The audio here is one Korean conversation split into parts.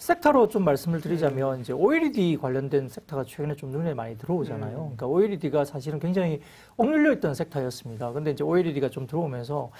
섹터로 좀 말씀을 드리자면 이제 OLED 관련된 섹터가 최근에 좀 눈에 많이 들어오잖아요. 그러니까 OLED가 사실은 굉장히 억눌려 있던 섹터였습니다. 근데 이제 OLED가 좀 들어오면서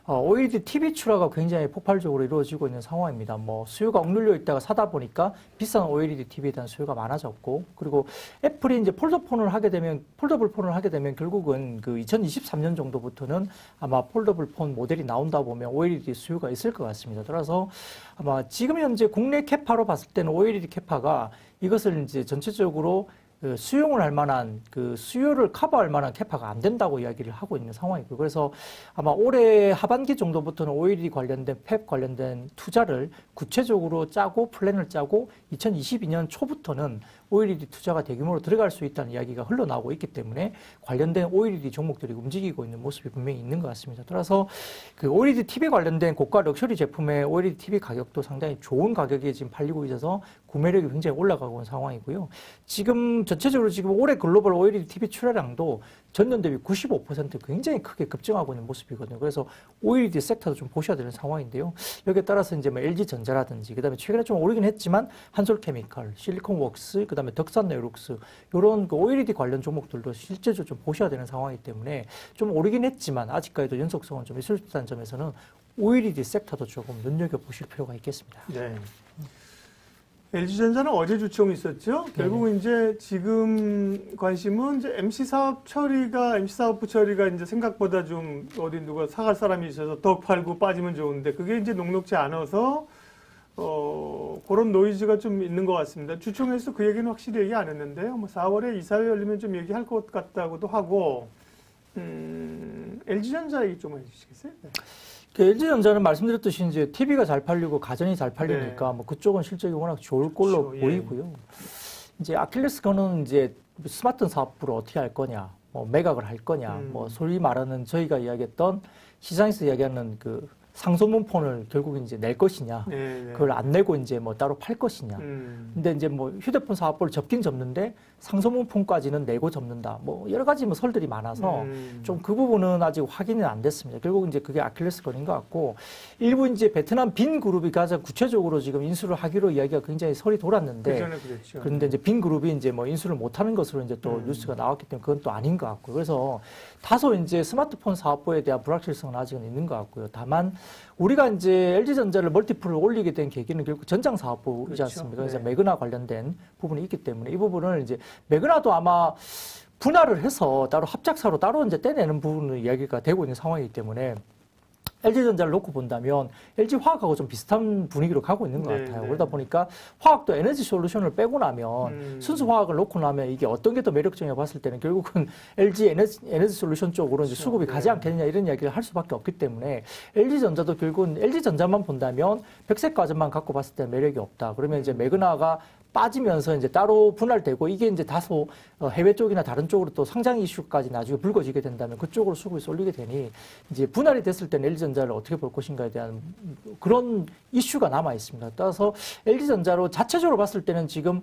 OLED TV 출하가 굉장히 폭발적으로 이루어지고 있는 상황입니다. 뭐 수요가 억눌려 있다가 사다 보니까 비싼 OLED TV에 대한 수요가 많아졌고, 그리고 애플이 이제 폴더블 폰을 하게 되면 결국은 그 2023년 정도부터는 아마 폴더블 폰 모델이 나온다 보면 OLED 수요가 있을 것 같습니다. 따라서 아마 지금 현재 국내 캐파로 봤을 때는 OLED 캐파가 이것을 이제 전체적으로 수용을 할 만한 그 수요를 커버할 만한 캐파가 안 된다고 이야기를 하고 있는 상황이고요. 그래서 아마 올해 하반기 정도부터는 OLED 관련된 팹 관련된 투자를 구체적으로 짜고 플랜을 짜고 2022년 초부터는 OLED 투자가 대규모로 들어갈 수 있다는 이야기가 흘러나오고 있기 때문에 관련된 OLED 종목들이 움직이고 있는 모습이 분명히 있는 것 같습니다. 따라서 그 OLED TV 관련된 고가 럭셔리 제품의 OLED TV 가격도 상당히 좋은 가격에 지금 팔리고 있어서 구매력이 굉장히 올라가고 있는 상황이고요. 지금 전체적으로 지금 올해 글로벌 OLED TV 출하량도 전년 대비 95% 굉장히 크게 급증하고 있는 모습이거든요. 그래서 OLED 섹터도 좀 보셔야 되는 상황인데요. 여기에 따라서 이제 뭐 LG전자라든지, 그 다음에 최근에 좀 오르긴 했지만 한솔케미칼, 실리콘웍스, 그 다음에 덕산네오룩스, 이런 그 OLED 관련 종목들도 실제로 좀 보셔야 되는 상황이기 때문에 좀 오르긴 했지만 아직까지도 연속성은 좀 있을 수 있다는 점에서는 OLED 섹터도 조금 눈여겨보실 필요가 있겠습니다. 네. LG전자는 어제 주총이 있었죠. 결국은 이제 지금 관심은 이제 MC 사업부 처리가 이제 생각보다 좀 어디 누가 사갈 사람이 있어서 더 팔고 빠지면 좋은데 그게 이제 녹록지 않아서 그런 노이즈가 좀 있는 것 같습니다. 주총에서 그 얘기는 확실히 얘기 안 했는데요. 뭐 4월에 이사회 열리면 좀 얘기할 것 같다고도 하고, LG전자 얘기 좀 해주시겠어요? 네. 그 LG전자는 말씀드렸듯이 이제 TV가 잘 팔리고 가전이 잘 팔리니까 네. 뭐 그쪽은 실적이 워낙 좋을 걸로 그렇죠. 보이고요. 예. 이제 아킬레스건은 이제 스마트 사업부를 어떻게 할 거냐, 뭐 매각을 할 거냐, 뭐 소위 말하는 저희가 이야기했던 시장에서 이야기하는 그 상소문 폰을 결국 이제 낼 것이냐, 그걸 안 내고 이제 뭐 따로 팔 것이냐. 근데 이제 뭐 휴대폰 사업부를 접긴 접는데 상소문 폰까지는 내고 접는다. 뭐 여러 가지 뭐 설들이 많아서 좀 그 부분은 아직 확인이 안 됐습니다. 결국 이제 그게 아킬레스건인 것 같고, 일부 이제 베트남 빈 그룹이 가장 구체적으로 지금 인수를 하기로 이야기가 굉장히 설이 돌았는데, 그런데 이제 빈 그룹이 이제 뭐 인수를 못하는 것으로 이제 또 뉴스가 나왔기 때문에 그건 또 아닌 것 같고, 그래서 다소 이제 스마트폰 사업부에 대한 불확실성은 아직은 있는 것 같고요. 다만 우리가 이제 LG전자를 멀티플을 올리게 된 계기는 결국 전장 사업부이지 그렇죠. 않습니까? 그래서 매그나 관련된 부분이 있기 때문에 이 부분을 이제 매그나도 아마 분할을 해서 따로 합작사로 따로 이제 떼내는 부분은 이야기가 되고 있는 상황이기 때문에 LG전자를 놓고 본다면 LG화학하고 좀 비슷한 분위기로 가고 있는 것 같아요. 그러다 보니까 화학도 에너지 솔루션을 빼고 나면 순수 화학을 놓고 나면 이게 어떤 게 더 매력적이냐고 봤을 때는 결국은 LG 에너지 솔루션 쪽으로 이제 수급이 가지 않겠느냐 이런 이야기를 할 수밖에 없기 때문에 LG전자도 결국은 LG전자만 본다면 백색 과전만 갖고 봤을 때는 매력이 없다. 그러면 이제 매그나가 빠지면서 이제 따로 분할되고 이게 이제 다소 해외 쪽이나 다른 쪽으로 또 상장 이슈까지 나중에 불거지게 된다면 그쪽으로 수급이 쏠리게 되니 이제 분할이 됐을 때는 LG전자를 어떻게 볼 것인가에 대한 그런 이슈가 남아 있습니다. 따라서 LG전자로 자체적으로 봤을 때는 지금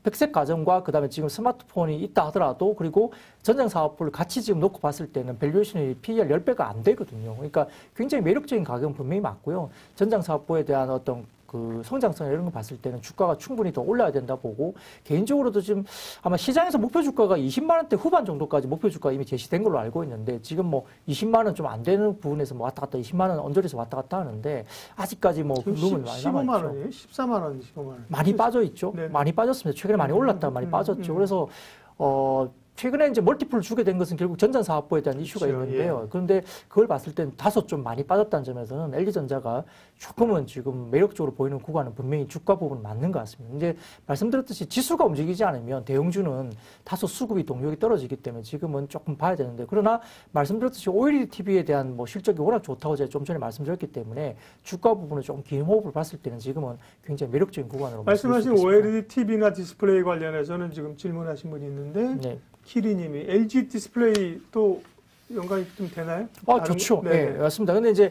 백색 가전과 그다음에 지금 스마트폰이 있다 하더라도 그리고 전장 사업부를 같이 지금 놓고 봤을 때는 밸류에이션이 PER 10배가 안 되거든요. 그러니까 굉장히 매력적인 가격은 분명히 맞고요. 전장 사업부에 대한 어떤 그 성장성 이런 거 봤을 때는 주가가 충분히 더 올라야 된다 보고, 개인적으로도 지금 아마 시장에서 목표 주가가 20만 원대 후반 정도까지 목표 주가 이미 제시된 걸로 알고 있는데, 지금 뭐 20만 원 좀 안 되는 부분에서 뭐 왔다 갔다 20만 원 언저리에서 왔다 갔다 하는데 아직까지 뭐 룸은 많이 남아 있죠. 15만 원이에요? 14만 원, 15만 원. 많이 빠져 있죠. 네네. 많이 빠졌습니다. 최근에 많이 올랐다가 많이 빠졌죠. 그래서 최근에 이제 멀티플을 주게 된 것은 결국 전장 사업부에 대한 이슈가 그렇죠. 있는데요. 예. 그런데 그걸 봤을 땐 다소 좀 많이 빠졌다는 점에서는 LG전자가 조금은 지금 매력적으로 보이는 구간은 분명히 주가 부분 맞는 것 같습니다. 이제 말씀드렸듯이 지수가 움직이지 않으면 대형주는 다소 수급이 동력이 떨어지기 때문에 지금은 조금 봐야 되는데, 그러나 말씀드렸듯이 OLED TV에 대한 뭐 실적이 워낙 좋다고 제가 좀 전에 말씀드렸기 때문에 주가 부분을 좀 긴 호흡을 봤을 때는 지금은 굉장히 매력적인 구간으로 말씀하신 OLED TV나 디스플레이 관련해서는 지금 질문하신 분이 있는데 네. 키리님이 LG 디스플레이 또 연관이 좀 되나요? 좋죠. 네, 맞습니다. 근데 이제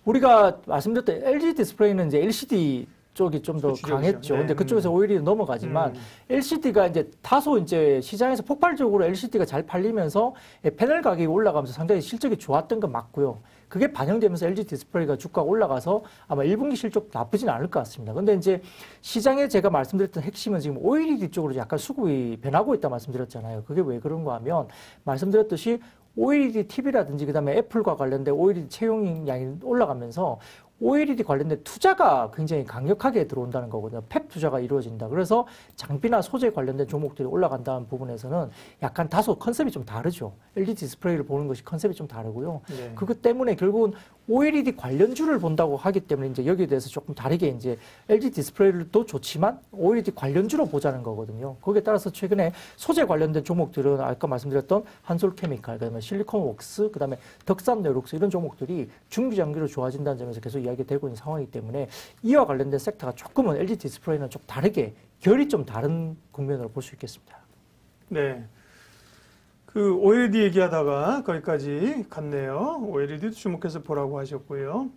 우리가 말씀드렸던 LG 디스플레이는 이제 LCD 쪽이 좀 더 수주력이죠. 강했죠. 네. 근데 그쪽에서 OLED 넘어가지만 LCD가 이제 다소 이제 시장에서 폭발적으로 LCD가 잘 팔리면서 패널 가격이 올라가면서 상당히 실적이 좋았던 건 맞고요. 그게 반영되면서 LG 디스플레이가 주가가 올라가서 아마 1분기 실적 나쁘진 않을 것 같습니다. 근데 이제 시장에 제가 말씀드렸던 핵심은 지금 OLED 쪽으로 약간 수급이 변하고 있다 말씀드렸잖아요. 그게 왜 그런가 하면 말씀드렸듯이 OLED TV라든지 그다음에 애플과 관련된 OLED 채용량이 올라가면서 OLED 관련된 투자가 굉장히 강력하게 들어온다는 거거든요. 팹 투자가 이루어진다. 그래서 장비나 소재 관련된 종목들이 올라간다는 부분에서는 약간 다소 컨셉이 좀 다르죠. LG 디스플레이를 보는 것이 컨셉이 좀 다르고요. 네. 그것 때문에 결국은 OLED 관련주를 본다고 하기 때문에 이제 여기에 대해서 조금 다르게 이제 LG 디스플레이도 좋지만 OLED 관련주로 보자는 거거든요. 거기에 따라서 최근에 소재 관련된 종목들은 아까 말씀드렸던 한솔케미칼, 그다음에 실리콘웍스, 그다음에 덕산네오룩스 이런 종목들이 중기장기로 좋아진다는 점에서 계속 이야기가 되고 있는 상황이기 때문에 이와 관련된 섹터가 조금은 LG 디스플레이는 좀 다르게 결이 좀 다른 국면으로 볼 수 있겠습니다. 네. 그 OLED 얘기하다가 거기까지 갔네요. OLED도 주목해서 보라고 하셨고요.